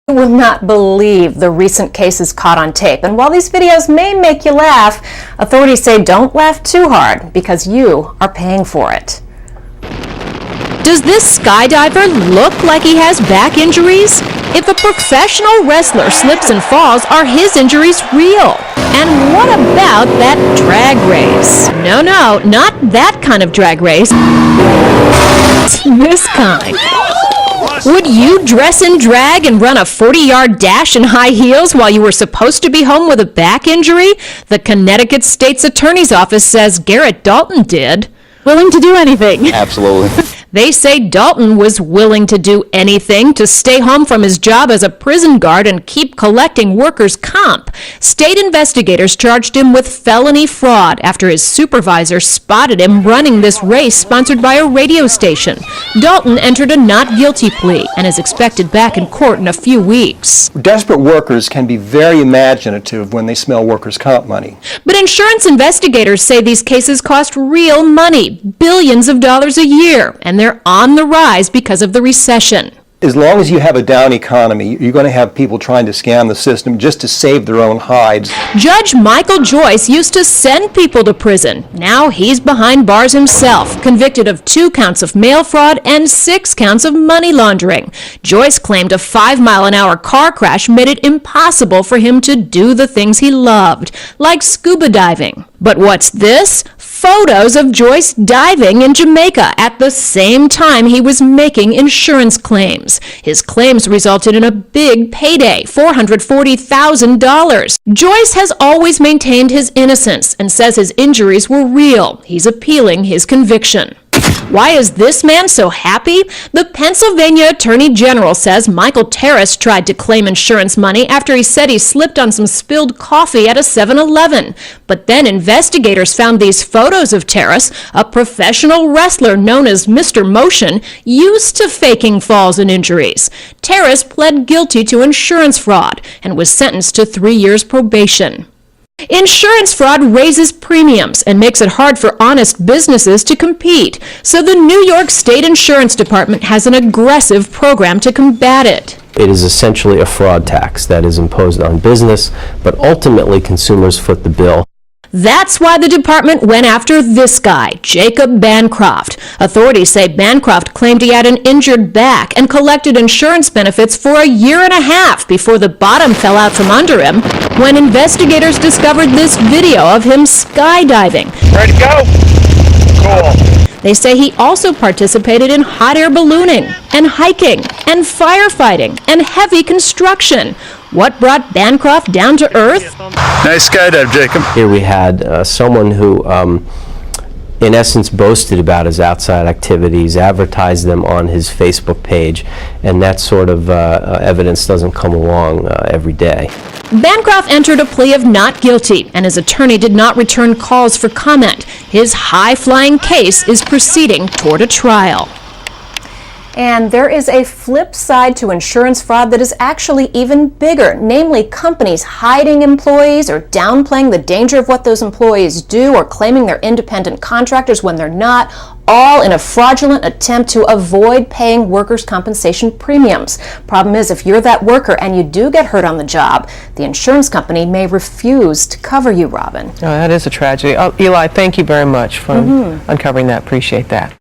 You will not believe the recent cases caught on tape. And while these videos may make you laugh, authorities say don't laugh too hard because you are paying for it. Does this skydiver look like he has back injuries? If a professional wrestler slips and falls, are his injuries real? And what about that drag race? No, not that kind of drag race. This kind. Would you dress in drag and run a 40-yard dash in high heels while you were supposed to be home with a back injury? The Connecticut State's Attorney's Office says Garrett Dalton did. Willing to do anything. Absolutely. They say Dalton was willing to do anything to stay home from his job as a prison guard and keep collecting workers' comp. State investigators charged him with felony fraud after his supervisor spotted him running this race sponsored by a radio station. Dalton entered a not guilty plea and is expected back in court in a few weeks. Desperate workers can be very imaginative when they smell workers' comp money. But insurance investigators say these cases cost real money, billions of dollars a year, and they're on the rise because of the recession. As long as you have a down economy, you're going to have people trying to scam the system just to save their own hides. Judge Michael Joyce used to send people to prison. Now he's behind bars himself, convicted of 2 counts of mail fraud and 6 counts of money laundering. Joyce claimed a 5-mile-an-hour car crash made it impossible for him to do the things he loved, like scuba diving. But what's this? Photos of Joyce diving in Jamaica at the same time he was making insurance claims. His claims resulted in a big payday, $440,000. Joyce has always maintained his innocence and says his injuries were real. He's appealing his conviction. Why is this man so happy? The Pennsylvania Attorney General says Michael Terrace tried to claim insurance money after he said he slipped on some spilled coffee at a 7-Eleven. But then investigators found these photos of Terrace, a professional wrestler known as Mr. Motion, used to faking falls and injuries. Terrace pled guilty to insurance fraud and was sentenced to 3 years probation. Insurance fraud raises premiums and makes it hard for honest businesses to compete. So the New York State Insurance Department has an aggressive program to combat it. It is essentially a fraud tax that is imposed on business, but ultimately consumers foot the bill. That's why the department went after this guy, Jacob Bancroft. Authorities say Bancroft claimed he had an injured back and collected insurance benefits for a year and a half before the bottom fell out from under him when investigators discovered this video of him skydiving. Ready to go? Cool. They say he also participated in hot air ballooning and hiking and firefighting and heavy construction. What brought Bancroft down to earth? Nice skydive, Jacob. Here we had someone who, in essence, boasted about his outside activities, advertised them on his Facebook page, and that sort of evidence doesn't come along every day. Bancroft entered a plea of not guilty, and his attorney did not return calls for comment. His high-flying case is proceeding toward a trial. And there is a flip side to insurance fraud that is actually even bigger, namely companies hiding employees or downplaying the danger of what those employees do or claiming they're independent contractors when they're not, all in a fraudulent attempt to avoid paying workers' compensation premiums. Problem is, if you're that worker and you do get hurt on the job, the insurance company may refuse to cover you, Robin. Oh, that is a tragedy. Oh, Eli, thank you very much for uncovering that. Appreciate that.